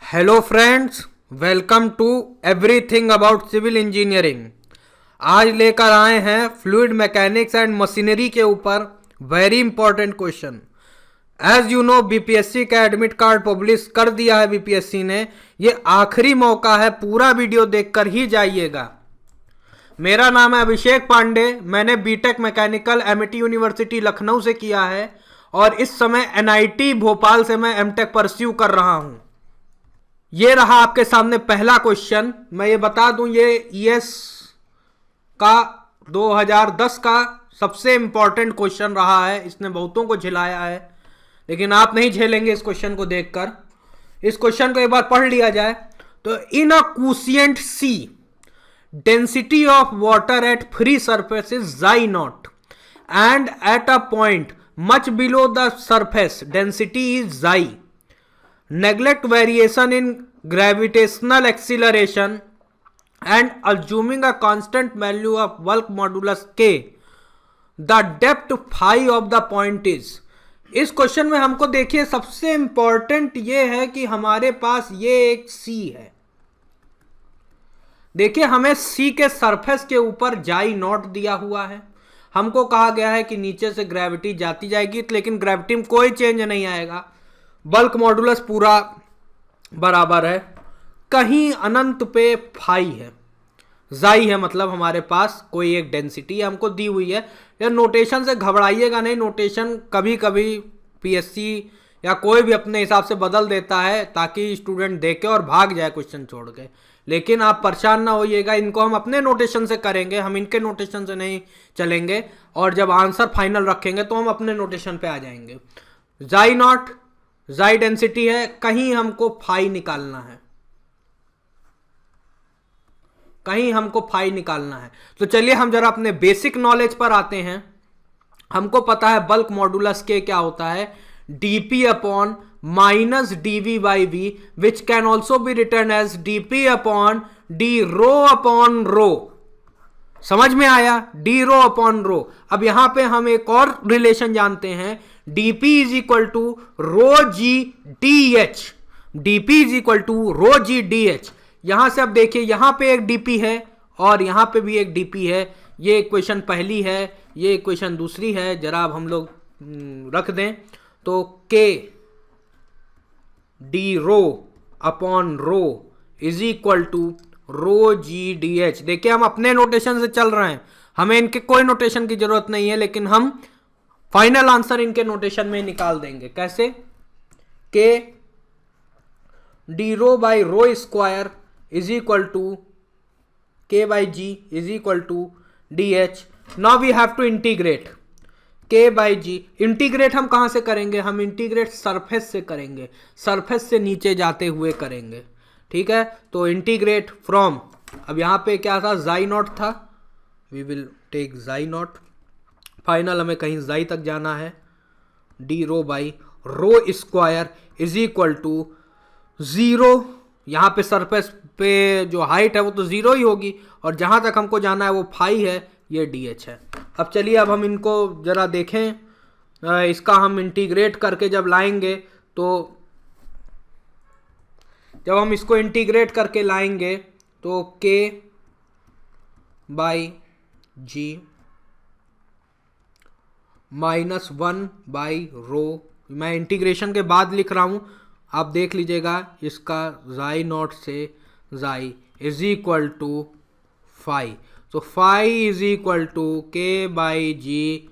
Hello friends, welcome to everything about civil engineering. आज लेकर आए हैं फ्लूइड मैकेनिक्स एंड मशीनरी के ऊपर very important question. As you know, BPSC का एडमिट कार्ड पब्लिश कर दिया है बीपीएससी ने। ये आखिरी मौका है, पूरा वीडियो देखकर ही जाइएगा। मेरा नाम है अभिषेक पांडे। मैंने BTech mechanical MIT university Lucknow से किया है और इस समय एनआईटी भोपाल से मैं एमटेक परस्यू कर रहा हूं। ये रहा आपके सामने पहला क्वेश्चन। मैं ये बता दूं, ये ईएस का 2010 का सबसे इंपॉर्टेंट क्वेश्चन रहा है। इसने बहुतों को झिलाया है, लेकिन आप नहीं झेलेंगे इस क्वेश्चन को देखकर। इस क्वेश्चन को एक बार पढ़ लिया जाए तो, in a quotient c density of water at free surface is जाई naught and at a point much below the surface density is जाई। Neglect variation in gravitational acceleration and assuming a constant value of bulk modulus k, the depth phi of the point is। इस question में हमको देखिए सबसे important ये है कि हमारे पास ये एक सी है। देखिए हमें सी के सरफेस के ऊपर जाई नॉट दिया हुआ है। हमको कहा गया है कि नीचे से ग्रेविटी जाती जाएगी, लेकिन ग्रेविटी में कोई चेंज नहीं आएगा। बल्क मॉडुलस पूरा बराबर है। कहीं अनंत पे फाई है, जाई है, मतलब हमारे पास कोई एक डेंसिटी हमको दी हुई है। या नोटेशन से घबराइएगा नहीं, नोटेशन कभी कभी पीएससी या कोई भी अपने हिसाब से बदल देता है ताकि स्टूडेंट देखे और भाग जाए क्वेश्चन छोड़ के। लेकिन आप परेशान ना होइएगा, इनको हम अपने नोटेशन से करेंगे, हम इनके नोटेशन से नहीं चलेंगे। और जब आंसर फाइनल रखेंगे तो हम अपने नोटेशन पे आ जाएंगे। जाई नॉट जाई डेंसिटी है, कहीं हमको फाई निकालना है, कहीं हमको फाई निकालना है। तो चलिए हम जरा अपने बेसिक नॉलेज पर आते हैं। हमको पता है बल्क मॉडुलस के क्या होता है, DP upon minus DV by V, which can also be return as DP upon D rho upon rho. समझ में आया? D rho upon rho. अब यहां पे हम एक और रिलेशन जानते हैं, dp is equal to rho G D H. DP is equal to rho G D H. यहां से अब देखिए, यहां पे एक dp है और यहां पे भी एक dp है। ये इक्वेशन पहली है, ये इक्वेशन दूसरी है। जरा अब हम लोग रख दें तो k D rho upon rho is equal to rho G D H. देखिए हम अपने नोटेशन से चल रहे हैं, हमें इनके कोई नोटेशन की जरूरत नहीं है, लेकिन हम फाइनल आंसर इनके नोटेशन में निकाल देंगे। कैसे? K d rho by rho square is equal to k by g is equal to d h. Now we have to integrate k by g. Integrate हम कहां से करेंगे? हम इंटीग्रेट सरफेस से करेंगे, सरफेस से नीचे जाते हुए करेंगे। ठीक है, तो इंटीग्रेट फ्रॉम, अब यहां पे क्या था, जाई नॉट था, we will take xi naught. Final हमें कहीं जाई तक जाना है। D rho by rho square is equal to zero. यहां पे सरफेस पे जो हाइट है वो तो जीरो ही होगी, और जहां तक हमको जाना है वो फाई है, ये डी एच है। अब चलिए अब हम इनको जरा देखें। इसका हम इंटीग्रेट करके जब लाएंगे तो, जब हम इसको इंटीग्रेट करके लाएंगे तो K by G minus 1 by rho, मैं इंटीग्रेशन के बाद लिख रहा हूं, आप देख लीजिएगा। इसका जाई नॉट से जाई इज इक्वल टू फाई। तो phi is equal to k by ji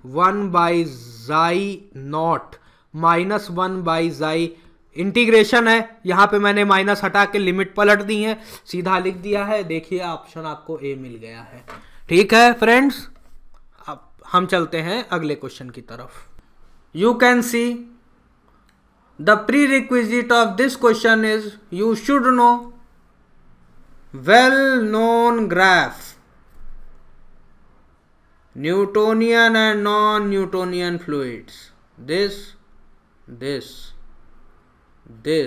1 by जाई नॉट माइनस 1 बाई जाई। इंटीग्रेशन है, यहां पे मैंने माइनस हटा के लिमिट पलट दी है, सीधा लिख दिया है। देखिए ऑप्शन आपको ए मिल गया है। ठीक है फ्रेंड्स, अब हम चलते हैं अगले क्वेश्चन की तरफ। You can see the pre requisite of this question is, you should know well known graph Newtonian and non Newtonian fluids, this,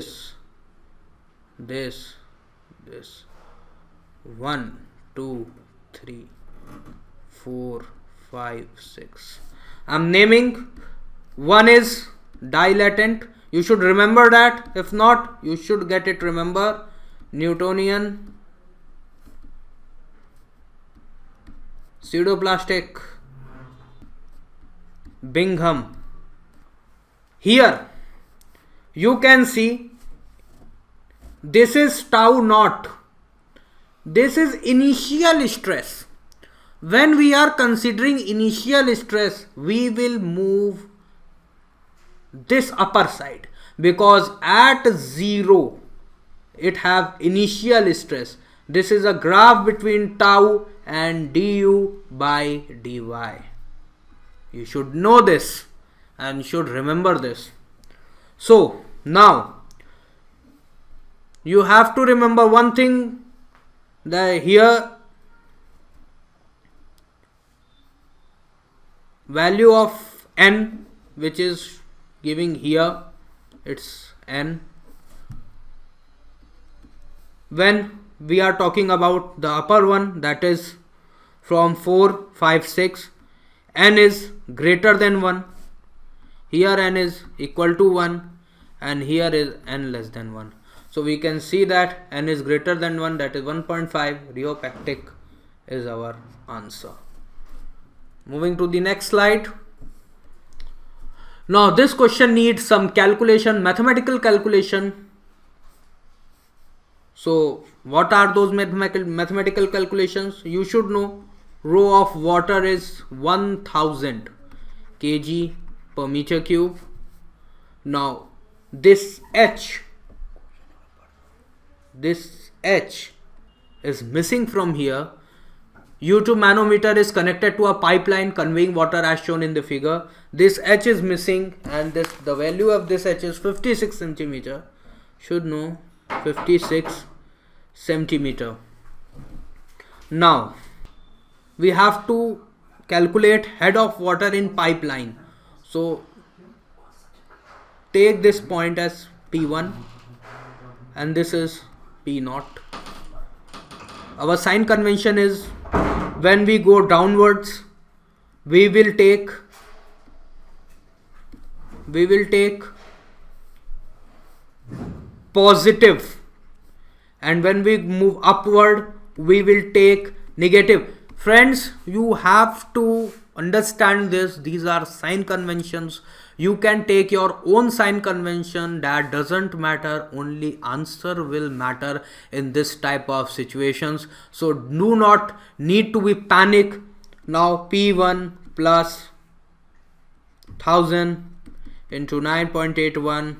this 1 2 3 4 5 6. I'm naming. One is dilatant, You should remember that. If not, you should get it. Remember Newtonian pseudoplastic Bingham. Here you can see this is tau naught. This is initial stress. When we are considering initial stress, we will move this upper side, because at 0 it have initial stress. This is a graph between tau and du by dy. You should know this and should remember this. So now you have to remember one thing, that here value of n, which is giving here, it's n. When we are talking about the upper one, that is from 4, 5, 6, n is greater than 1. Here n is equal to 1 and here is n less than 1. So we can see that n is greater than 1, that is 1.5. Rheopactic is our answer. Moving to the next slide. Now this question needs some calculation, mathematical calculation. So what are those mathematical calculations? You should know rho of water is 1000 kg per meter cube. Now this H is missing from here. U2 manometer is connected to a pipeline conveying water as shown in the figure. This H is missing, and the value of this H is 56 centimeter. Should know 56 centimeter. Now we have to calculate head of water in pipeline. So take this point as P1 and this is P0. Our sign convention is, when we go downwards, we will take positive, and when we move upward we will take negative. Friends, you have to understand this. These are sign conventions. You can take your own sign convention, that doesn't matter, only answer will matter in this type of situations. So do not need to be panic. Now P1 plus 1000 into 9.81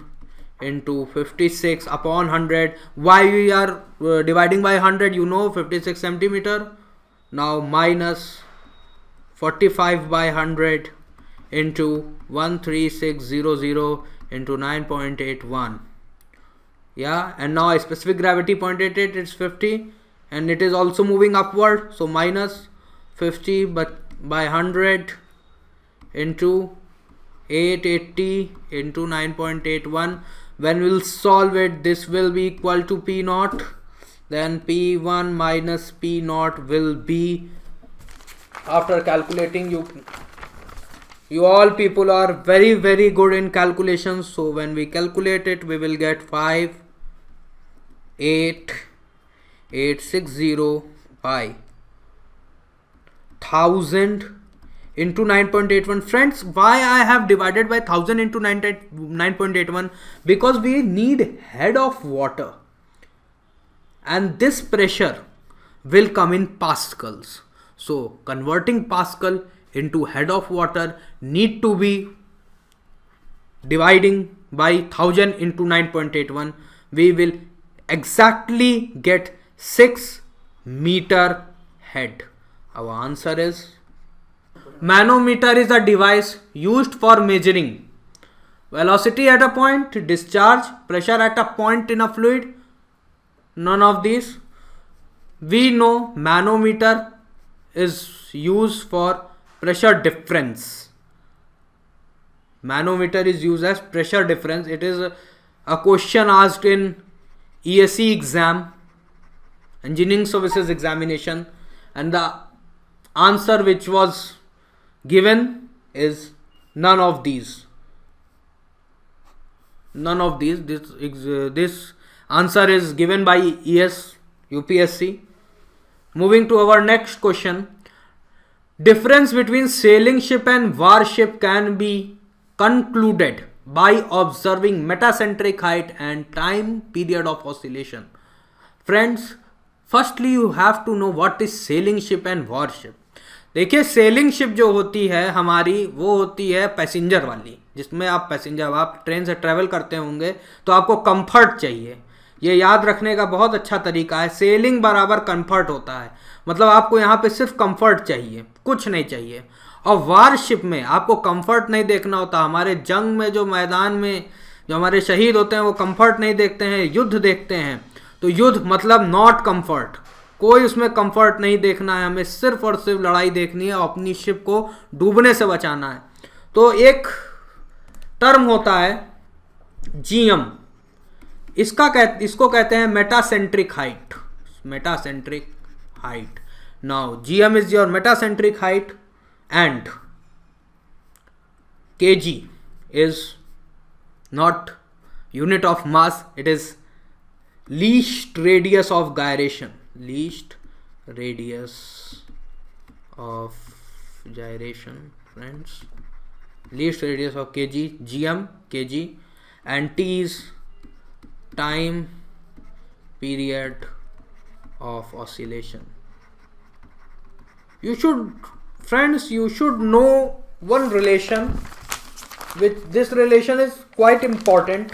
into 56 upon 100. Why we are dividing by 100? You know, 56 centimeter. Now minus 45 by 100 into 13600 into 9.81. Yeah, and now specific gravity 0.88 is 50, and it is also moving upward. So minus 50 but by 100 into 880 into 9.81. When we'll solve it, this will be equal to P0. Then P1 minus P0 will be, after calculating, you all people are very good in calculations. So when we calculate it, we will get 58860 by 1000 into 9.81. Friends, why I have divided by 1000 into 9.81? Because we need head of water, and this pressure will come in pascals. So converting Pascal into head of water need to be dividing by 1000 into 9.81. We will exactly get 6 meter head. Our answer is, manometer is a device used for measuring velocity at a point, discharge, pressure at a point in a fluid. None of these. We know manometer is used for pressure difference. Manometer is used as pressure difference. It is a question asked in ESE exam, engineering services examination, and the answer which was given is none of these. None of these. This answer is given by ES UPSC. Moving to our next question. Difference between sailing ship and warship can be concluded by observing metacentric height and time period of oscillation. Friends, firstly you have to know what is sailing ship and warship. देखिए selling ship जो होती है हमारी वो होती है passenger वाली, जिसमें आप पैसेंजर, आप ट्रेन से ट्रैवल करते होंगे तो आपको कंफर्ट चाहिए, ये याद रखने का बहुत अच्छा तरीका है। सेलिंग बराबर कंफर्ट होता है, मतलब आपको यहाँ पे सिर्फ कंफर्ट चाहिए, कुछ नहीं चाहिए। और वारशिप में आपको कंफर्ट नहीं देखना होता। हमारे जंग में जो मैदान में जो हमारे शहीद होते हैं वो कंफर्ट नहीं देखते हैं, युद्ध देखते हैं। तो युद्ध मतलब नॉट कंफर्ट, कोई उसमें कंफर्ट नहीं देखना है, हमें सिर्फ और सिर्फ लड़ाई देखनी है और अपनी शिप को डूबने से बचाना है। तो एक टर्म होता है जीएम, इसको कहते हैं metacentric height. Metacentric height. Now GM is your metacentric height and kg is not unit of mass, it is least radius of gyration. Least radius of gyration, friends. Least radius of kg, gm, kg, and t is time period of oscillation. You should, friends, you should know one relation, which this relation is quite important.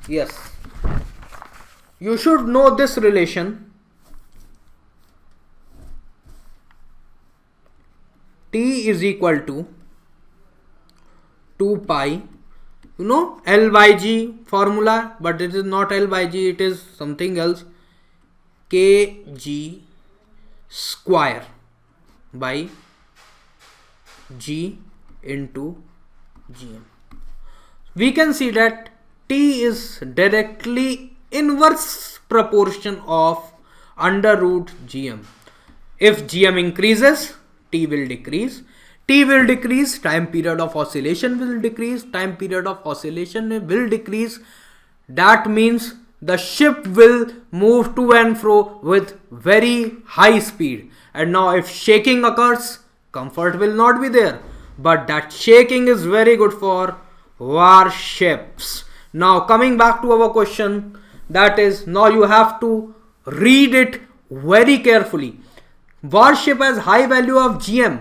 Yes, you should know this relation. T is equal to 2 pi, you know L by G formula, but it is not L by G, it is something else, kg square by G into gm. We can see that T is directly inverse proportion of under root gm. If gm increases, T will decrease. T will decrease, time period of oscillation will decrease. Time period of oscillation will decrease. That means the ship will move to and fro with very high speed. And now if shaking occurs, comfort will not be there. But that shaking is very good for warships. Now coming back to our question, that is, now you have to read it very carefully. Warship has high value of GM.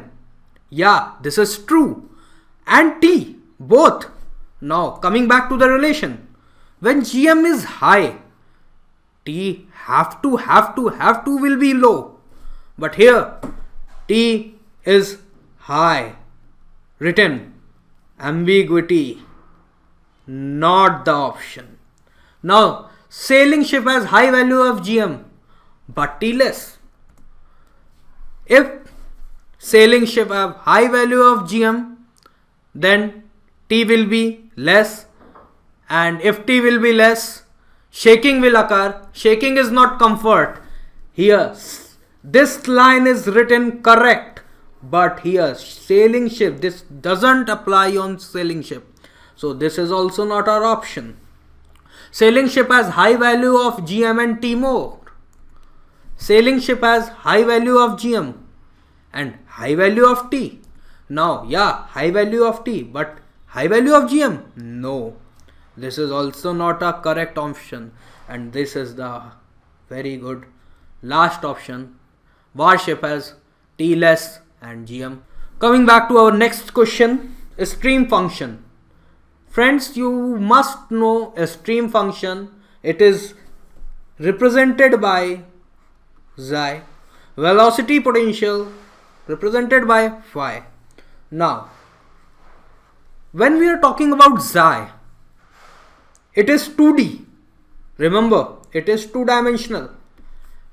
Yeah, this is true. And T, both. Now coming back to the relation. When GM is high, T have to will be low. But here, T is high. Written ambiguity, not the option. Now, sailing ship has high value of GM, but T less. If sailing ship have high value of GM, then T will be less, and if T will be less, shaking will occur. Shaking is not comfort. Here, this line is written correct, but here sailing ship, this doesn't apply on sailing ship. So this is also not our option. Sailing ship has high value of GM and T more. Sailing ship has high value of GM and high value of T. Now, yeah, high value of T, but high value of GM? No. This is also not a correct option, and this is the very good last option. Warship has T less and GM. Coming back to our next question, stream function. Friends, you must know a stream function. It is represented by xi. Velocity potential represented by phi. Now, when we are talking about xi, it is 2D. Remember, it is 2-dimensional.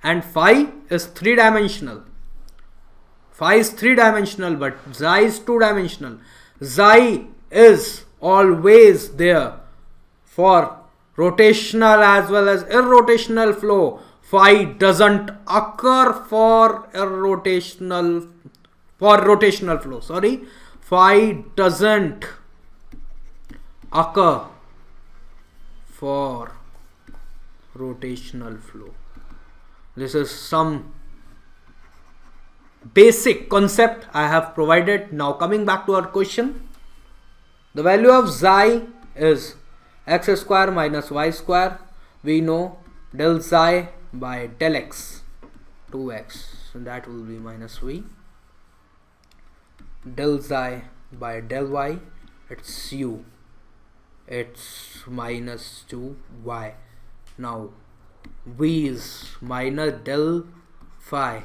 And phi is 3-dimensional. Phi is 3-dimensional, but xi is 2-dimensional. Xi is always there for rotational as well as irrotational flow. Phi doesn't occur for irrotational for rotational flow. Sorry, phi doesn't occur for rotational flow. This is some basic concept I have provided. Now coming back to our question, the value of xi is x square minus y square. We know del xi by del x, 2x, so that will be minus v. Del xi by del y, it's u, it's minus 2y. Now v is minus del phi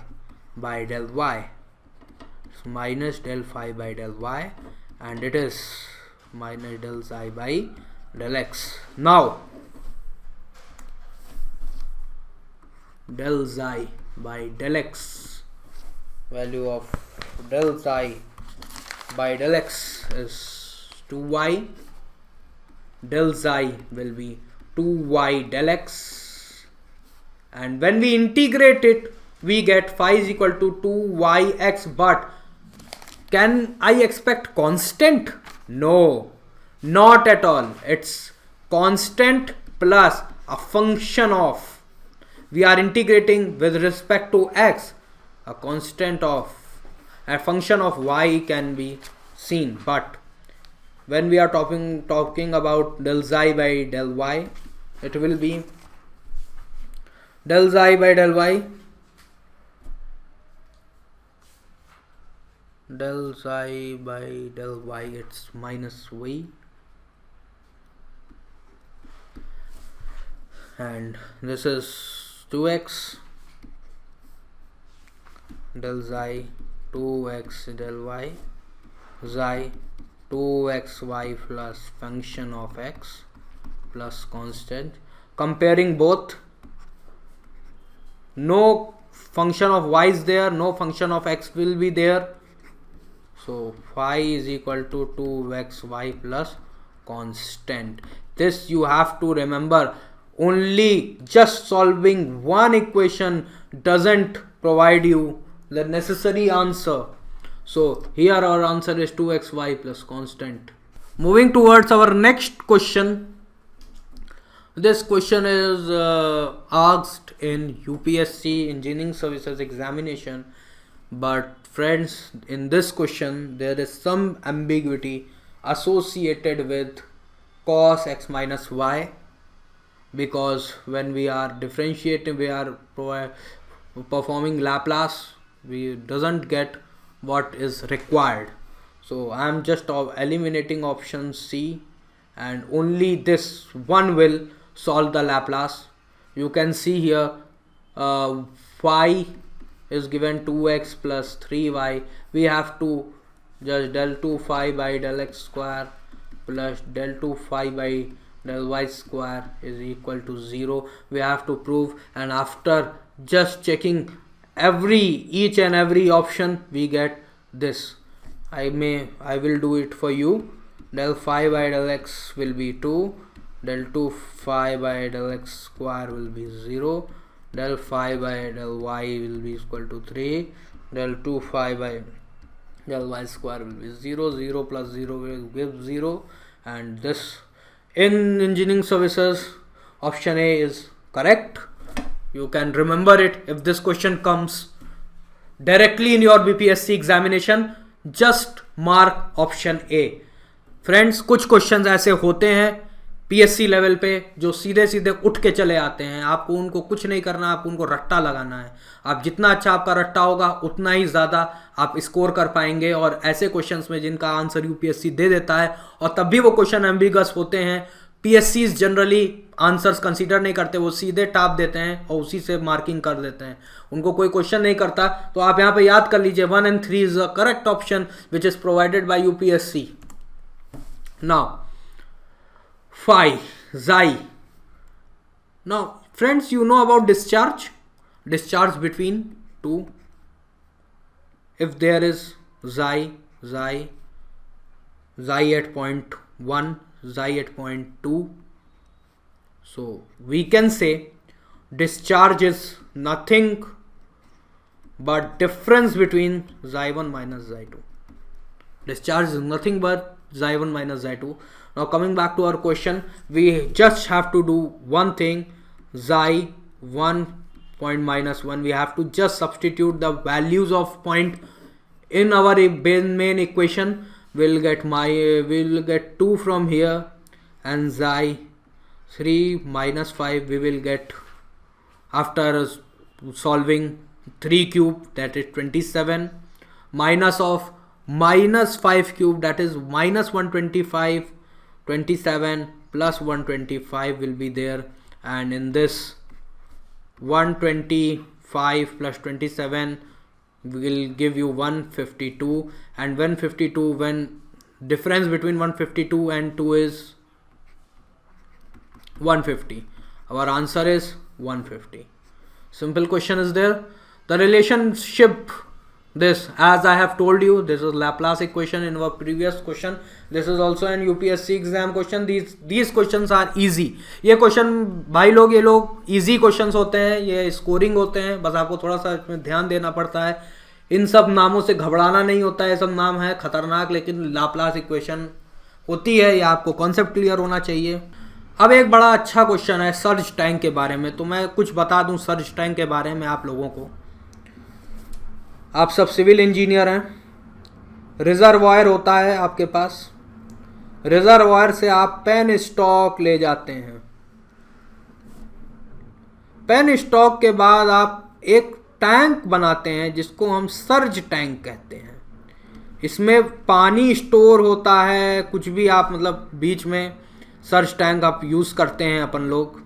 by del y, it's minus del phi by del y, and it is minus del xi by del x. Now del xi by del x, value of del xi by del x is 2y. Del xi will be 2y del x, and when we integrate it, we get phi is equal to 2yx. But can I expect constant? No, not at all. It's constant plus a function of, we are integrating with respect to x, a constant of, a function of y can be seen. But when we are talking about del xi by del y, it will be del xi by del y, del xi by del y, it's minus v, and this is 2x del xi, 2x del y, xi 2xy plus function of x plus constant. Comparing both, no function of y is there, no function of x will be there, so phi is equal to 2xy plus constant. This you have to remember. Only just solving one equation doesn't provide you the necessary answer. So here our answer is 2xy plus constant. Moving towards our next question. This question is asked in UPSC Engineering Services examination. But friends, in this question there is some ambiguity associated with cos x minus y, because when we are differentiating, we are performing Laplace, we doesn't get what is required. So I am just eliminating option C, and only this one will solve the Laplace. You can see here phi is given 2x plus 3y. We have to just del 2 phi by del x square plus del 2 phi by del y square is equal to 0. We have to prove, and after just checking each and every option, we get this. I will do it for you. Del phi by del x will be 2, del 2 phi by del x square will be 0, del phi by del y will be equal to 3, del 2 phi by del y square will be 0, 0 plus 0 will give 0, and this in engineering services option A is correct. You can remember it. If this question comes directly in your BPSC examination, just mark option A. Friends, कुछ questions ऐसे होते हैं PSC level पे जो सीधे सीधे उठ के चले आते हैं. आपको उनको कुछ नहीं करना, आपको उनको रट्टा लगाना है. आप जितना अच्छा आपका रट्टा होगा उतना ही ज़्यादा आप स्कोर कर पाएंगे. और ऐसे क्वेश्चंस में जिनका आंसर यूपीएससी दे देता है और तब भी वो क्वेश्चन एम्बिगस होते हैं, पीएससी जनरली आंसर्स कंसीडर नहीं करते, वो सीधे टाप देते हैं और उसी से मार्किंग कर देते हैं. उनको कोई क्वेश्चन नहीं करता. तो आप यहाँ पे याद कर लीजिए 1 and 3 is the correct option which is provided by UPSC. Now phi, xi. Now friends, you know about discharge between two. If there is xi at point 1, xi at point 2, so we can say discharge is nothing but difference between xi1 minus xi2. Discharge is nothing but xi1 minus xi2. Now coming back to our question, we just have to do one thing, xi1 point minus 1. We have to just substitute the values of point in our main equation. We'll get 2 from here, and xi3 minus 5 we will get after solving 3 cube, that is 27, minus of minus 5 cube, that is minus 125, 27 plus 125 will be there, and in this 125 plus 27 will give you 152, and 152, when difference between 152 and 2 is 150, our answer is 150. Simple question is there. The relationship, this, as I have told you, this is Laplace equation in our previous question. This is also an UPSC exam question. These questions are easy. ये question भाई लोग, ये लोग easy questions होते हैं, ये scoring होते हैं, बस आपको थोड़ा सा इसमें ध्यान देना पड़ता है. इन सब नामों से घबराना नहीं होता है. सब नाम है खतरनाक, लेकिन लाप्लास इक्वेशन होती है. ये आपको कॉन्सेप्ट क्लियर होना चाहिए. अब एक बड़ा अच्छा क्वेश्चन है सर्ज टैंक के बारे में. तो मैं कुछ बता दूं सर्ज टैंक के बारे में आप लोगों को. आप सब सिविल इंजीनियर हैं. रिजर्वायर होता है आपके पास. रिजर्वायर से आप पेन स्टॉक ले जाते हैं. पेन स्टॉक के बाद आप एक टैंक बनाते हैं जिसको हम सर्ज टैंक कहते हैं. इसमें पानी स्टोर होता है, कुछ भी आप मतलब बीच में सर्ज टैंक आप यूज़ करते हैं अपन लोग.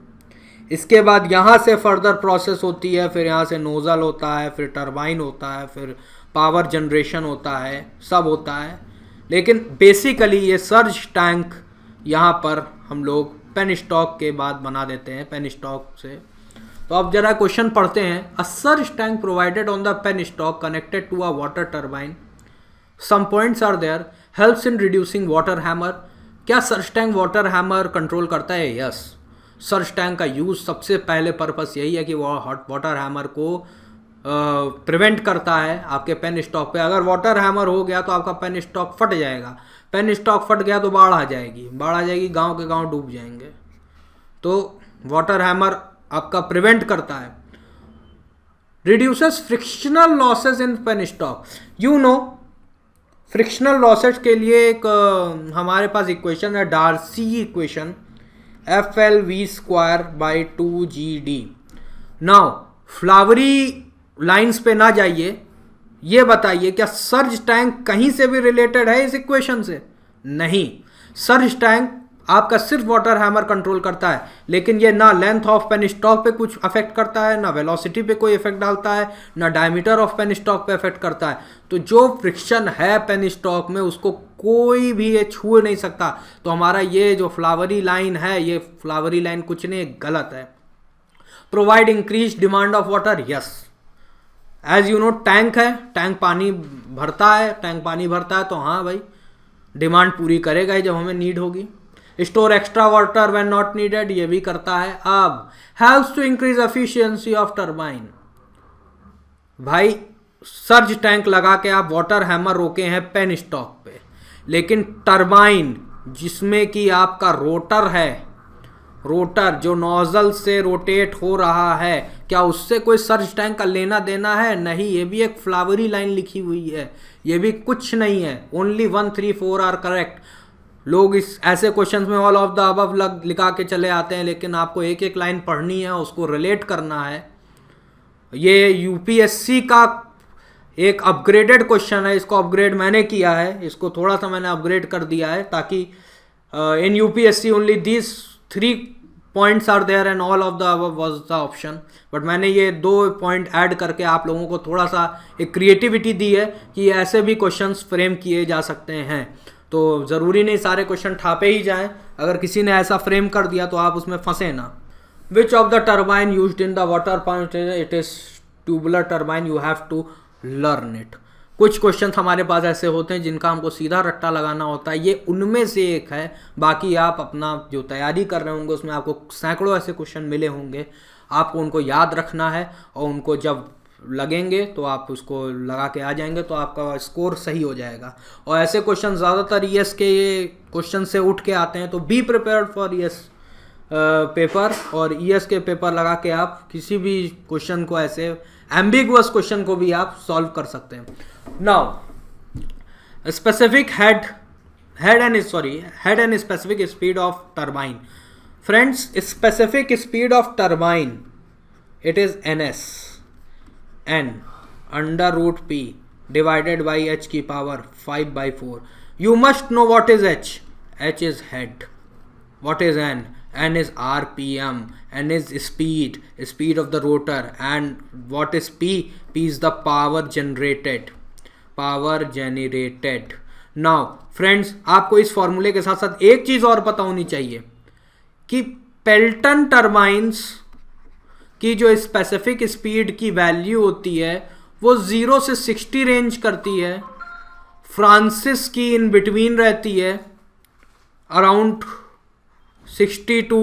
इसके बाद यहाँ से फर्दर प्रोसेस होती है, फिर यहाँ से नोज़ल होता है, फिर टरबाइन होता है, फिर पावर जनरेशन होता है, सब होता है. लेकिन बेसिकली ये सर्ज टैंक यहाँ पर हम लोग पेन स्टॉक के बाद बना देते हैं, पेन स्टॉक से. तो अब जरा क्वेश्चन पढ़ते हैं. A surge tank provided on the penstock connected to a water turbine. Some points are there, helps in reducing water hammer. क्या surge tank water hammer control करता है? यस. सर्ज टैंक का use सबसे पहले purpose यही है कि वो वाटर हैमर को प्रिवेंट करता है आपके पेन स्टॉक पे. अगर वाटर हैमर हो गया तो आपका पेन स्टॉक फट जाएगा. पेन स्टॉक फट गया तो बाढ़ आ जाएगी, गांव के गांव डूब जाएंगे. तो वाटर हैमर आपका प्रिवेंट करता है. Reduces frictional losses in penstock. You know frictional losses के लिए एक हमारे पास इक्वेशन है, Darcy equation, FLV²/2GD. Now flowery lines पे ना जाइए, ये बताइए क्या सर्ज टैंक कहीं से भी रिलेटेड है इस इक्वेशन से? नहीं. सर्ज टैंक आपका सिर्फ वाटर हैमर कंट्रोल करता है, लेकिन ये ना लेंथ ऑफ पेन स्टॉक पे कुछ अफेक्ट करता है, ना वेलोसिटी पे कोई इफेक्ट डालता है, ना डायमीटर ऑफ पेन स्टॉक पे इफेक्ट करता है. तो जो फ्रिक्शन है पेन स्टॉक में उसको कोई भी ये छू नहीं सकता. तो हमारा ये जो फ्लावरी लाइन है, ये फ्लावरी लाइन कुछ नहीं, गलत है. Provide increase demand of water. Yes, as you know tank है, टैंक पानी भरता है, तो हाँ भाई डिमांड पूरी करेगा ही जब हमें नीड होगी. Store extra water when not needed, ये भी करता है. अब helps to increase efficiency of turbine. भाई सर्ज टैंक लगा के आप वाटर हैमर रोके हैं पेन स्टॉक पे, लेकिन टरबाइन जिसमें कि आपका रोटर है, रोटर जो नोजल से रोटेट हो रहा है, क्या उससे कोई सर्ज टैंक का लेना देना है? नहीं. ये भी एक फ्लावरी लाइन लिखी हुई है, ये भी कुछ नहीं है. Only 1, 3, 4 are correct. लोग इस ऐसे क्वेश्चंस में ऑल ऑफ द अबव लिखा के चले आते हैं, लेकिन आपको एक एक लाइन पढ़नी है, उसको रिलेट करना है. ये यूपीएससी का एक अपग्रेडेड क्वेश्चन है. इसको अपग्रेड मैंने किया है, इसको थोड़ा सा मैंने अपग्रेड कर दिया है, ताकि in UPSC only these 3 points are there and all of the above was the option. But मैंने ये 2 पॉइंट ऐड करके आप लोगों को थोड़ा सा एक क्रिएटिविटी दी है कि ऐसे भी क्वेश्चंस फ्रेम किए जा सकते हैं. तो ज़रूरी नहीं सारे क्वेश्चन ठापे ही जाएं. अगर किसी ने ऐसा फ्रेम कर दिया तो आप उसमें फंसे ना. Which of the turbine used in the water pump? It is tubular turbine. You have to learn it. कुछ क्वेश्चन हमारे पास ऐसे होते हैं जिनका हमको सीधा रट्टा लगाना होता है, ये उनमें से एक है. बाकी आप अपना जो तैयारी कर रहे होंगे उसमें आपको सैकड़ों ऐसे क्वेश्चन मिले होंगे, आपको उनको याद रखना है और उनको जब लगेंगे तो आप उसको लगा के आ जाएंगे तो आपका स्कोर सही हो जाएगा। और ऐसे क्वेश्चन ज़्यादातर ईएस के ये क्वेश्चन से उठ के आते हैं, तो be prepared for ES paper, और ईएस के पेपर लगा के आप किसी भी क्वेश्चन को, ऐसे एम्बिगुअस क्वेश्चन को भी आप सॉल्व कर सकते हैं। Now specific head and specific speed of turbine. Friends, specific speed of turbine, it is ns, n under root p divided by h की power 5/4. You must know what is h. H is head. What is n? N is rpm. N is speed of the rotor. And what is p? P is the power generated. Now friends, आपको इस फॉर्मूले के साथ साथ एक चीज और पता होनी चाहिए कि पेल्टन टर्बाइंस की जो स्पेसिफिक स्पीड की वैल्यू होती है वो 0 से 60 रेंज करती है। फ्रांसिस की इन बिटवीन रहती है, अराउंड 60 टू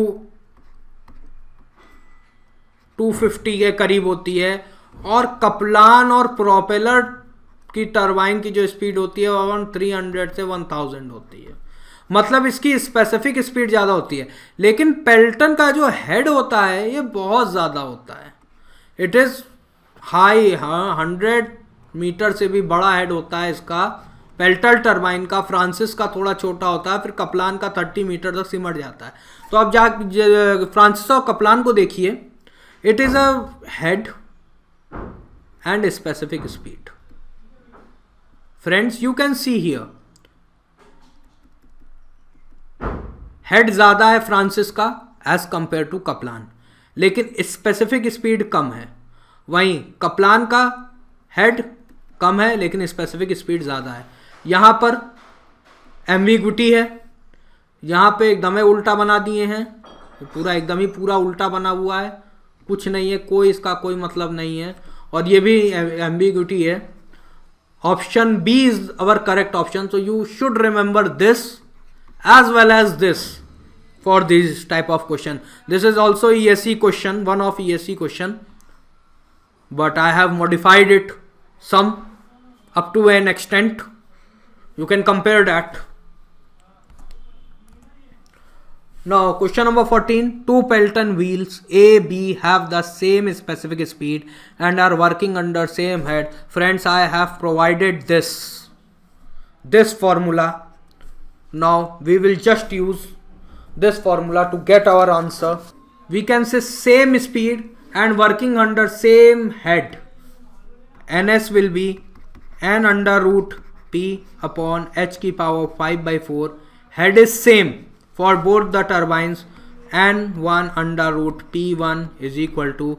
250 के करीब होती है। और कपलान और प्रोपेलर की टरबाइन की जो स्पीड होती है वो अराउंड 300 से 1000 होती है। मतलब इसकी स्पेसिफिक स्पीड ज़्यादा होती है, लेकिन पेल्टन का जो हेड होता है ये बहुत ज़्यादा होता है। इट इज़ हाई, 100 मीटर से भी बड़ा हेड होता है इसका पेल्टन टरबाइन का। फ्रांसिस का थोड़ा छोटा होता है, फिर कपलान का 30 मीटर तक सिमट जाता है। तो आप फ्रांसिस और कपलान को देखिए, it is a head and specific speed. Friends, you can see here head ज़्यादा है फ्रांसिस का एज कंपेयर टू कपलान, लेकिन स्पेसिफिक स्पीड कम है। वहीं कपलान का हेड कम है लेकिन स्पेसिफिक स्पीड ज़्यादा है। यहाँ पर एम्बिग्विटी है, यहाँ पे एकदम उल्टा बना दिए हैं, पूरा एकदम ही पूरा उल्टा बना हुआ है, कुछ नहीं है, कोई इसका कोई मतलब नहीं है। और ये भी एम्बिग्विटी है। Option B is our correct option, so you should remember this as well as this for this type of question. This is also ESE question, one of ESE question, but I have modified it some up to an extent. You can compare that. Now question number 14. Two Pelton wheels A, B have the same specific speed and are working under same head. Friends, I have provided this formula. Now we will just use this formula to get our answer. We can say same speed and working under same head. ns will be n under root p upon h की power 5/4. Head is same for both the turbines. n1 under root p1 is equal to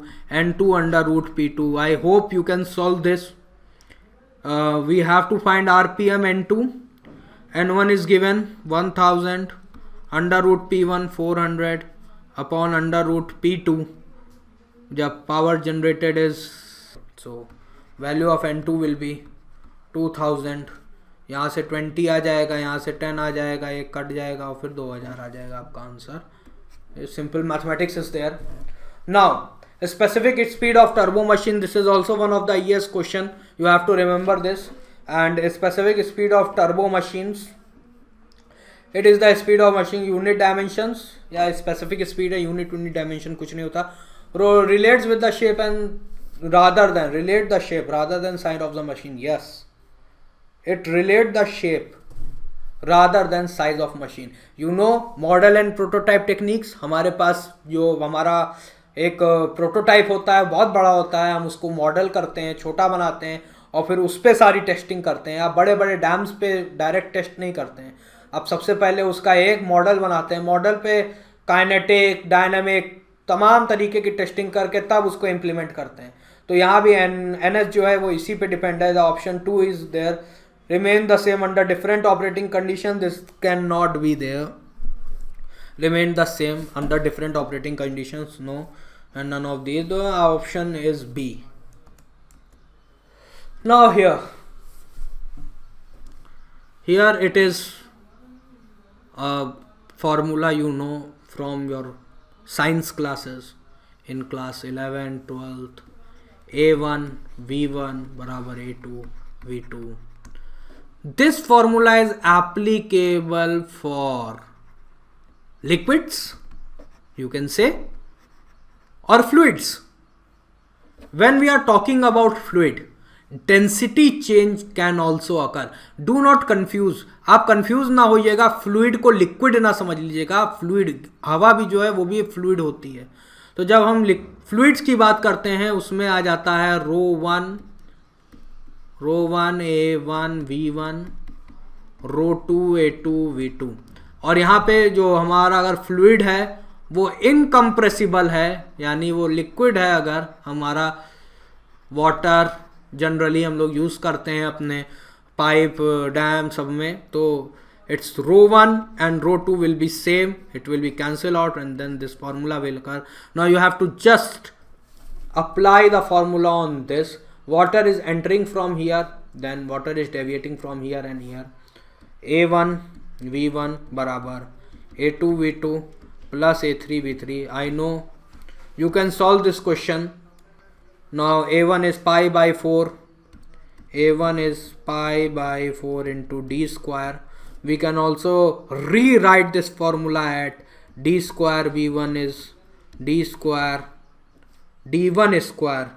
n2 under root p2. I hope you can solve this. We have to find rpm n2. n1 is given 1000 under root p1 400 upon under root p2. The power generated is, so value of n2 will be 2000. यहाँ से 20 आ जाएगा, यहाँ से 10 आ जाएगा, एक cut जाएगा और फिर 2000 आ जाएगा आपका answer. Simple mathematics is there. Now specific speed of turbo machine, this is also one of the ES question, you have to remember this. And specific speed of turbo machines, it is the speed of machine unit dimensions, या specific speed है, unit dimension कुछ नहीं होता। Relates with the shape and relate the shape rather than size of the machine. Yes, it relate the shape rather than size of machine. You know model and prototype techniques. हमारे पास जो हमारा एक prototype होता है बहुत बड़ा होता है, हम उसको मॉडल करते हैं, छोटा बनाते हैं और फिर उस पर सारी टेस्टिंग करते हैं। आप बड़े बड़े डैम्स पे डायरेक्ट टेस्ट नहीं करते हैं, आप सबसे पहले उसका एक मॉडल बनाते हैं, मॉडल पे काइनेटिक, डायनामिक, तमाम तरीके की टेस्टिंग करके तब उसको इम्प्लीमेंट करते हैं। तो यहाँ भी NS जो है वो इसी पे डिपेंड है। The option 2 is there, remain the same under different operating condition, this can not be there. Remain the same under different operating conditions, no, and none of these. The option is B. Now here it is a formula you know from your science classes in class 11th, 12th, A1 V1 बराबर A2 V2. This formula is applicable for liquids, you can say, or fluids. When we are talking about fluid, density change can also occur. Do not confuse. आप confuse ना होइएगा, fluid को liquid ना समझ लीजिएगा. Fluid, हवा भी जो है वो भी फ्लूइड होती है. तो जब हम फ्लूइड्स की बात करते हैं उसमें आ जाता है रो 1 A1 V1, रो 2 A2 V2. और यहाँ पे जो हमारा अगर फ्लूइड है वो इनकम्प्रेसिबल है, यानी वो लिक्विड है. अगर हमारा वाटर जनरली हम लोग यूज़ करते हैं अपने पाइप डैम सब में, तो it's rho 1 and rho 2 will be same, it will be cancel out and then this formula will occur. Now you have to just apply the formula on this. Water is entering from here, then water is deviating from here and here. A1 V1 बराबर A2 V2 plus A3 V3. I know you can solve this question. Now A1 is pi by 4. A1 is pi by 4 into d square. We can also rewrite this formula at d square V1 is d square d1 square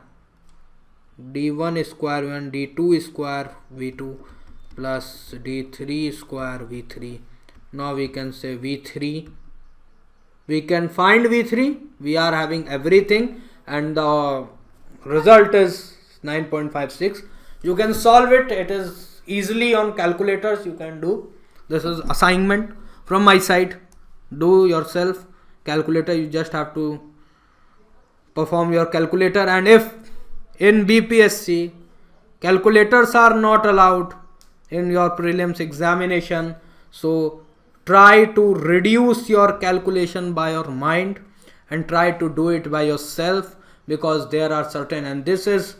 and d2 square V2 plus d3 square V3. Now we can say V3. We can find V3. We are having everything and the result is 9.56. You can solve it. It is easily on calculators. You can do. This is assignment from my side. Do yourself. Calculator, you just have to perform your calculator. And if in BPSC calculators are not allowed in your prelims examination, so try to reduce your calculation by your mind and try to do it by yourself, because there are certain, and this is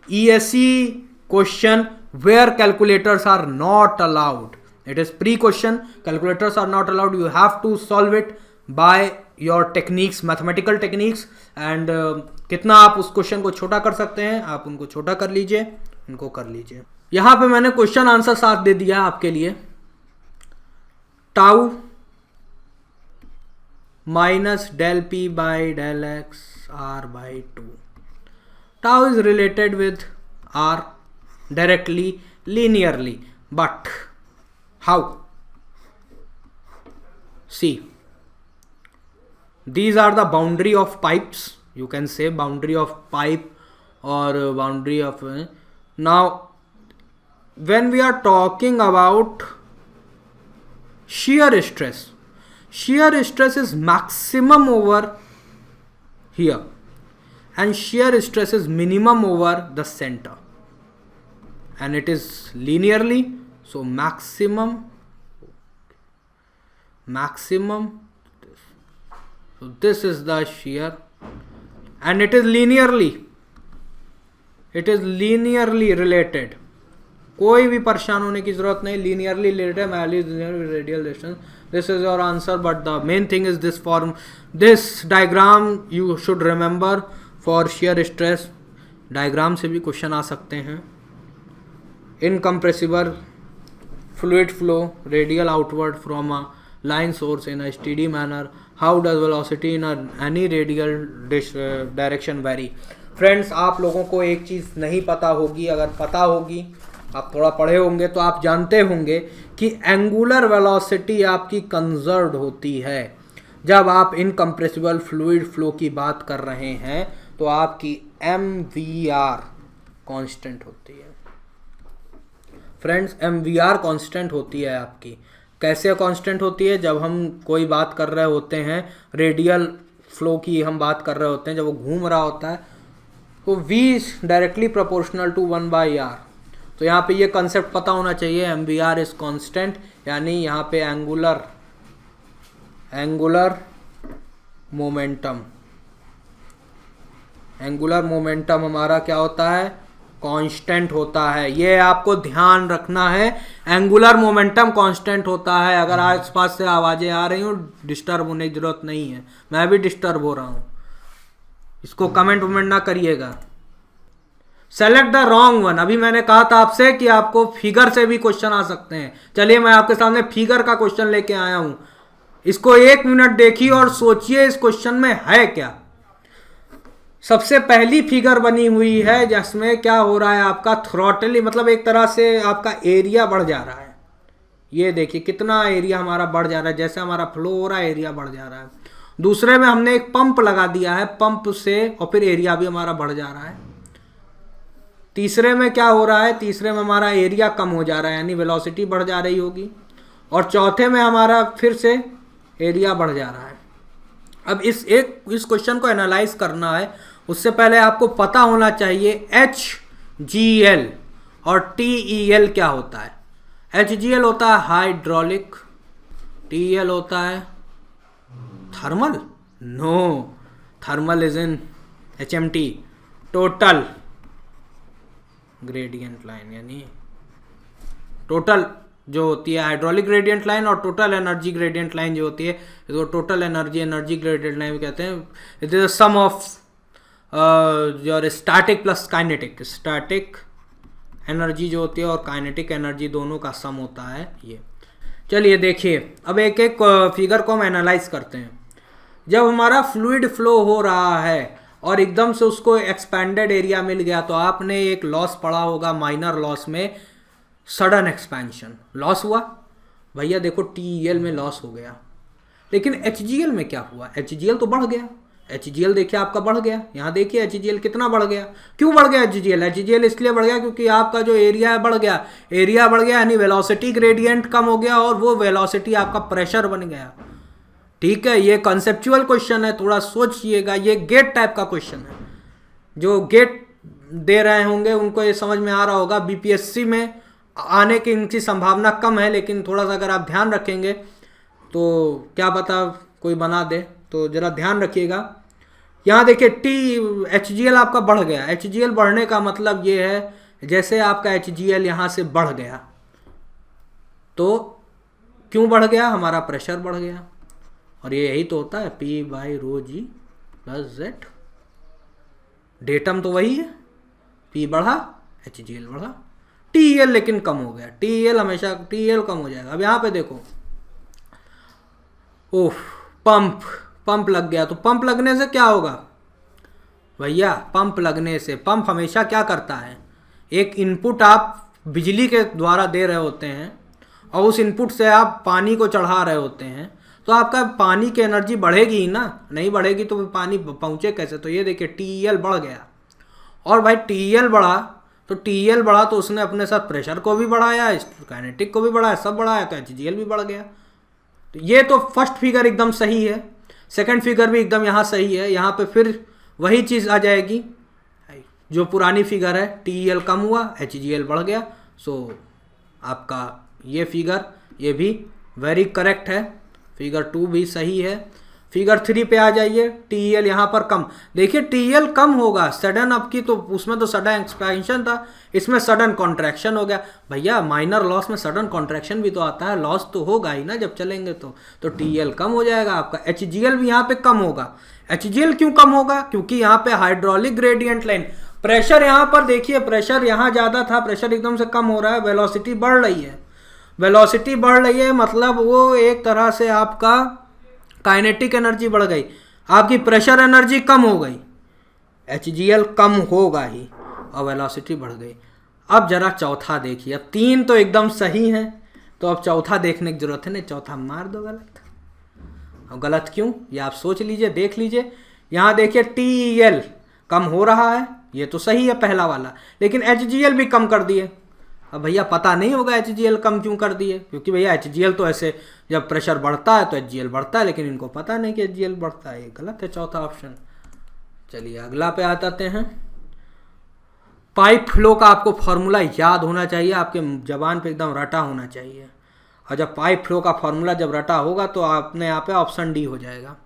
ESE question where calculators are not allowed. It is pre-question, calculators are not allowed. You have to solve it by your techniques, mathematical techniques. And कितना आप उस question को छोटा कर सकते हैं, आप उनको छोटा कर लीजिए, उनको कर लीजिए. यहाँ पे मैंने क्वेश्चन आंसर साथ दे दिया आपके लिए. Tau minus del P by del X r by 2. Tau is related with r directly, linearly. But how? See, these are the boundary of pipes. You can say boundary of pipe or boundary of. Now, when we are talking about shear stress is maximum over here and shear stress is minimum over the center, and it is linearly, so maximum, so this is the shear, and it is linearly related. कोई भी परेशान होने की जरूरत नहीं, linearly related, radial distance. This is your answer, but the main thing is this form, this diagram you should remember for shear stress. Diagram से भी question आ सकते हैं. Incompressible fluid flow, radial outward from a line source in a steady manner. How does velocity in any radial direction vary? Friends, आप लोगों को एक चीज़ नहीं पता होगी, अगर पता होगी, आप थोड़ा पढ़े होंगे तो आप जानते होंगे कि एंगुलर वेलोसिटी आपकी कंजर्व्ड होती है. जब आप इनकम्प्रेसिबल फ्लूइड फ्लो की बात कर रहे हैं तो आपकी MVR कांस्टेंट होती है. फ्रेंड्स, MVR कांस्टेंट होती है आपकी. कैसे कांस्टेंट होती है? जब हम कोई बात कर रहे होते हैं, रेडियल फ्लो की हम बात कर रहे होते हैं, जब वो घूम रहा होता है तो V directly proportional to 1/r. तो यहाँ पे ये कंसेप्ट पता होना चाहिए, MVR इज कांस्टेंट, यानी यहाँ पे एंगुलर मोमेंटम हमारा क्या होता है? कांस्टेंट होता है. ये आपको ध्यान रखना है, एंगुलर मोमेंटम कांस्टेंट होता है. अगर आसपास से आवाज़ें आ रही हो, डिस्टर्ब होने की जरूरत नहीं है. मैं भी डिस्टर्ब हो रहा हूँ, इसको कमेंट वमेंट ना करिएगा. Select the wrong one. अभी मैंने कहा था आपसे कि आपको फिगर से भी क्वेश्चन आ सकते हैं। चलिए मैं आपके सामने फिगर का क्वेश्चन लेके आया हूं, इसको 1 मिनट देखिए और सोचिए इस क्वेश्चन में है क्या। सबसे पहली फिगर बनी हुई है जिसमें क्या हो रहा है, आपका थ्रॉटल, मतलब एक तरह से आपका एरिया बढ़ जा रहा है। ये देखिए कितना एरिया हमारा बढ़ जा रहा है, जैसे हमारा फ्लो हो रहा है एरिया बढ़ जा रहा है। दूसरे में हमने एक पंप लगा दिया है, पंप से और फिर एरिया भी हमारा बढ़ जा रहा है। तीसरे में क्या हो रहा है, तीसरे में हमारा एरिया कम हो जा रहा है, यानी वेलोसिटी बढ़ जा रही होगी। और चौथे में हमारा फिर से एरिया बढ़ जा रहा है। अब इस क्वेश्चन को एनालाइज करना है, उससे पहले आपको पता होना चाहिए HGL और TEL क्या होता है। HGL होता है हाइड्रोलिक, TEL होता है thermal, no, thermal is in HMT, total gradient line, यानी टोटल जो होती है हाइड्रोलिक ग्रेडियंट लाइन और टोटल एनर्जी ग्रेडियंट लाइन जो होती है, इसको टोटल एनर्जी ग्रेडियंट लाइन भी कहते हैं। It is the sum of your static plus kinetic, static energy जो होती है और काइनेटिक एनर्जी दोनों का सम होता है ये। चलिए देखिए अब एक एक फिगर को हम एनालाइज करते हैं। जब हमारा फ्लूइड फ्लो हो रहा है और एकदम से उसको एक्सपैंडेड एरिया मिल गया, तो आपने एक लॉस पढ़ा होगा माइनर लॉस में, सडन एक्सपेंशन लॉस हुआ। भैया देखो TEL में लॉस हो गया, लेकिन HGL में क्या हुआ, HGL तो बढ़ गया। HGL देखिए आपका बढ़ गया, यहाँ देखिए HGL कितना बढ़ गया। क्यों बढ़ गया HGL इसलिए बढ़ गया क्योंकि आपका जो एरिया है बढ़ गया, एरिया बढ़ गया यानी वेलोसिटी ग्रेडियंट कम हो गया और वो वेलोसिटी आपका प्रेशर बन गया। ठीक है, ये कॉन्सेप्चुअल क्वेश्चन है, थोड़ा सोचिएगा। ये गेट टाइप का क्वेश्चन है, जो गेट दे रहे होंगे उनको ये समझ में आ रहा होगा। BPSC में आने की इनकी संभावना कम है, लेकिन थोड़ा सा अगर आप ध्यान रखेंगे तो क्या पता कोई बना दे, तो जरा ध्यान रखिएगा। यहाँ देखिए HGL आपका बढ़ गया। HGL बढ़ने का मतलब ये है जैसे आपका HGL यहाँ से बढ़ गया, तो क्यों बढ़ गया, हमारा प्रेशर बढ़ गया। और ये यही तो होता है P/ρg + Z, डेटम तो वही है, P बढ़ा HGL बढ़ा। TEL लेकिन कम हो गया, TEL हमेशा TEL कम हो जाएगा। अब यहाँ पे देखो, ओह पंप लग गया, तो पंप लगने से क्या होगा भैया, पंप लगने से, पंप हमेशा क्या करता है, एक इनपुट आप बिजली के द्वारा दे रहे होते हैं और उस इनपुट से आप पानी को चढ़ा रहे होते हैं, तो आपका पानी की एनर्जी बढ़ेगी ही ना, नहीं बढ़ेगी तो पानी पहुंचे कैसे। तो ये देखिए TEL बढ़ गया, और भाई TEL बढ़ा तो उसने अपने साथ प्रेशर को भी बढ़ाया, काइनेटिक को भी बढ़ाया, सब बढ़ाया, तो HGL भी बढ़ गया। तो ये तो फर्स्ट फिगर एकदम सही है, सेकंड फिगर भी एकदम यहाँ सही है। यहाँ पे फिर वही चीज़ आ जाएगी जो पुरानी फिगर है, TEL कम हुआ, HGL बढ़ गया। सो आपका ये फिगर ये भी वेरी करेक्ट है, फिगर 2 भी सही है। फिगर 3 पे आ जाइए, TEL यहाँ पर कम, देखिए TEL कम होगा सडन, अब की तो उसमें तो सडन एक्सपेंशन था, इसमें सडन कॉन्ट्रैक्शन हो गया। भैया माइनर लॉस में सडन कॉन्ट्रैक्शन भी तो आता है, लॉस तो होगा ही ना जब चलेंगे तो TEL कम हो जाएगा आपका। HGL भी यहाँ पे कम होगा। HGL क्यों कम होगा, क्योंकि यहाँ पे हाइड्रोलिक ग्रेडियंट लाइन, प्रेशर यहाँ पर देखिए, प्रेशर यहाँ ज़्यादा था, प्रेशर एकदम से कम हो रहा है, वेलोसिटी बढ़ रही है, वेलोसिटी बढ़ रही है, मतलब वो एक तरह से आपका काइनेटिक एनर्जी बढ़ गई, आपकी प्रेशर एनर्जी कम हो गई, HGL कम होगा ही और वेलोसिटी बढ़ गई। अब जरा चौथा देखिए, अब 3 तो एकदम सही है, तो अब चौथा देखने की जरूरत है नहीं, चौथा मार दो गलत। अब गलत क्यों, ये आप सोच लीजिए, देख लीजिए। यहाँ देखिए TEL कम हो रहा है, ये तो सही है पहला वाला, लेकिन HGL भी कम कर दिए। अब भैया पता नहीं होगा HGL कम क्यों कर दिए, क्योंकि भैया HGL तो ऐसे जब प्रेशर बढ़ता है तो HGL बढ़ता है, लेकिन इनको पता नहीं कि HGL बढ़ता है, ये गलत है चौथा ऑप्शन। चलिए अगला पे आते हैं। पाइप फ्लो का आपको फॉर्मूला याद होना चाहिए, आपके जबान पे एकदम रटा होना चाहिए, और जब पाइप फ्लो का फॉर्मूला जब रटा होगा तो आपने यहाँ पे ऑप्शन डी हो जाएगा।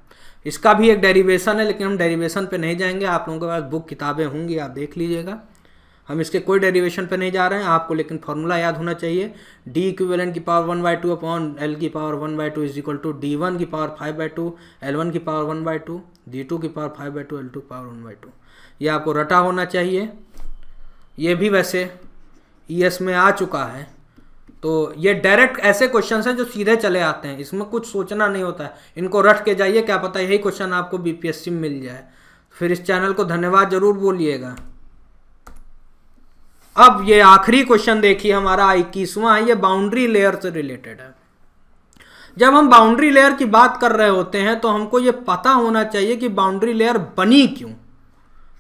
इसका भी एक डेरिवेशन है, लेकिन हम डेरिवेशन पे नहीं जाएंगे, आप लोगों के पास बुक किताबें होंगी, आप देख लीजिएगा। हम इसके कोई डेरिवेशन पे नहीं जा रहे हैं, आपको लेकिन फॉर्मूला याद होना चाहिए। D इक्विवेलेंट की पावर 1/2 अपॉन L की power 1/2 is equal to D1 की पावर 5/2 L1 की पावर 1/2 D2 की पावर 5/2 L2 की पावर 1/2। ये आपको रटा होना चाहिए। ये भी वैसे ईएस में आ चुका है। तो ये डायरेक्ट ऐसे क्वेश्चन हैं जो सीधे चले आते हैं, इसमें कुछ सोचना नहीं होता है, इनको रट के जाइए, क्या पता यही क्वेश्चन आपको बीपीएससी में मिल जाए। फिर इस चैनल को धन्यवाद जरूर बोलिएगा। अब ये आखिरी क्वेश्चन देखिए हमारा 21वां है, ये बाउंड्री लेयर से रिलेटेड है। जब हम बाउंड्री लेयर की बात कर रहे होते हैं तो हमको ये पता होना चाहिए कि बाउंड्री लेयर बनी क्यों,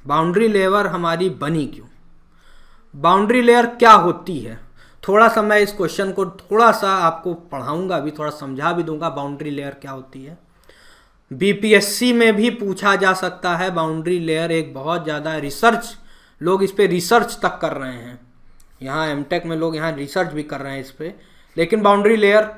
बाउंड्री लेयर हमारी बनी क्यों, बाउंड्री लेयर क्या होती है। थोड़ा सा मैं इस क्वेश्चन को थोड़ा सा आपको पढ़ाऊंगा भी, थोड़ा समझा भी दूंगा बाउंड्री लेयर क्या होती है। बीपीएससी में भी पूछा जा सकता है बाउंड्री लेयर, एक बहुत ज़्यादा रिसर्च, लोग इस पे रिसर्च तक कर रहे हैं, यहाँ एमटेक में लोग यहाँ रिसर्च भी कर रहे हैं इस पे। लेकिन बाउंड्री लेयर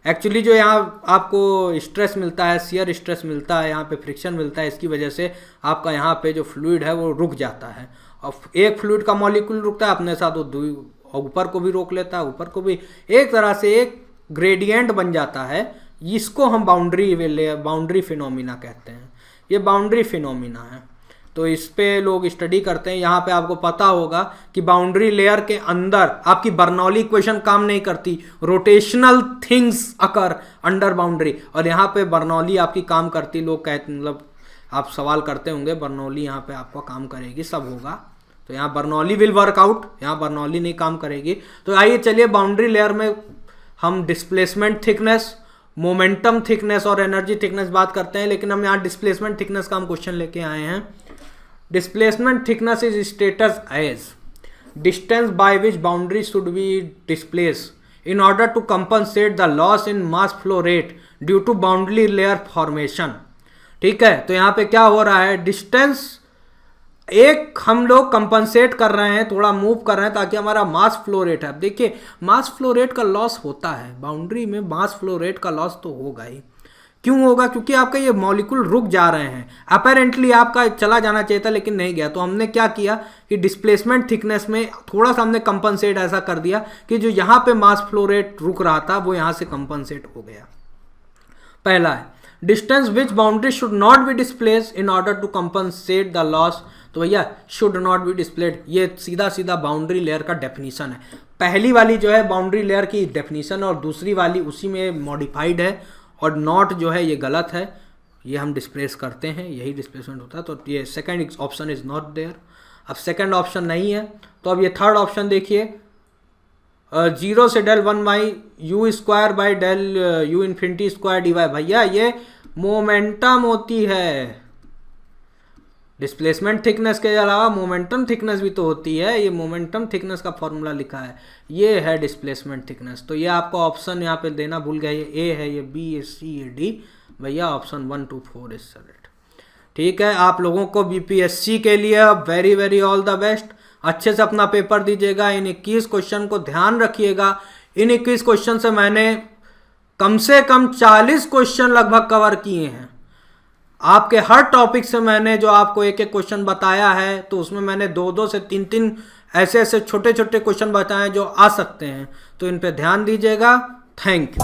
एक्चुअली जो यहाँ आपको स्ट्रेस मिलता है, शियर स्ट्रेस मिलता है, यहाँ पे फ्रिक्शन मिलता है, इसकी वजह से आपका यहाँ पे जो फ्लूइड है वो रुक जाता है। और एक फ्लूइड का मॉलिक्यूल रुकता है अपने साथ, वो ऊपर को भी रोक लेता है, ऊपर को भी, एक तरह से एक ग्रेडियंट बन जाता है। इसको हम बाउंड्री फिनोमिना कहते हैं, ये बाउंड्री फिनोमिना है। तो इस पे लोग स्टडी करते हैं। यहाँ पे आपको पता होगा कि बाउंड्री लेयर के अंदर आपकी बर्नौली इक्वेशन काम नहीं करती, रोटेशनल थिंग्स अकर अंडर बाउंड्री, और यहाँ पे बर्नौली आपकी काम करती। लोग कहते, मतलब आप सवाल करते होंगे बर्नौली यहाँ पे आपका काम करेगी, सब होगा, तो यहाँ बर्नौली विल वर्क आउट, यहाँ बर्नौली नहीं काम करेगी। तो आइए चलिए बाउंड्री लेयर में हम डिस्प्लेसमेंट थिकनेस, मोमेंटम थिकनेस और एनर्जी थिकनेस बात करते हैं। लेकिन हम यहाँ डिस्प्लेसमेंट थिकनेस का हम क्वेश्चन लेके आए हैं। Displacement thickness is stated as distance by which boundary should be displaced in order to compensate the loss in mass flow rate due to boundary layer formation। ठीक है, तो यहाँ पे क्या हो रहा है, डिस्टेंस एक हम लोग कंपनसेट कर रहे हैं, थोड़ा मूव कर रहे हैं ताकि हमारा मास फ्लो रेट है। अब देखिए मास फ्लो रेट का लॉस होता है बाउंड्री में, मास फ्लो रेट का लॉस तो होगा ही। क्यों होगा, क्योंकि आपका ये मॉलिक्यूल रुक जा रहे हैं। अपेरेंटली आपका चला जाना चाहिए था लेकिन नहीं गया, तो हमने क्या किया कि डिस्प्लेसमेंट थिकनेस में थोड़ा सा हमने कंपनसेट ऐसा कर दिया कि जो यहाँ पे मास फ्लो रेट रुक रहा था वो यहाँ से कंपनसेट हो गया। पहला है distance which boundary should not be displace in order to compensate the loss. तो भैया शुड नॉट बी डिस्प्लेड, ये सीधा सीधा बाउंड्री लेयर का डेफिनेशन है। पहली वाली जो है बाउंड्री लेयर की डेफिनेशन और दूसरी वाली उसी में मॉडिफाइड है, और नॉट जो है ये गलत है, ये हम डिस्प्लेस करते हैं, यही डिस्प्लेसमेंट होता है। तो ये second option is not there. अब सेकंड ऑप्शन नहीं है, तो अब ये थर्ड ऑप्शन देखिए, 0 से del 1 by U square by del U infinity square D Y. भैया ये मोमेंटम होती है, डिस्प्लेसमेंट थिकनेस के अलावा मोमेंटम थिकनेस भी तो होती है। ये मोमेंटम थिकनेस का फॉर्मूला लिखा है, ये है डिस्प्लेसमेंट थिकनेस। तो ये आपको ऑप्शन यहाँ पे देना भूल गया, ये ए है, ये बी, ये सी, ये डी। भैया ऑप्शन 1 2 4 इज सेलेक्ट। ठीक है, आप लोगों को बीपीएससी के लिए very very all the best. अच्छे से अपना पेपर दीजिएगा। इन 21 क्वेश्चन को ध्यान रखिएगा। इन 21 क्वेश्चन से मैंने कम से कम 40 क्वेश्चन लगभग कवर किए हैं। आपके हर टॉपिक से मैंने जो आपको एक एक क्वेश्चन बताया है, तो उसमें मैंने 2 से 3 ऐसे ऐसे छोटे छोटे क्वेश्चन बताए जो आ सकते हैं। तो इन पे ध्यान दीजिएगा। Thank you.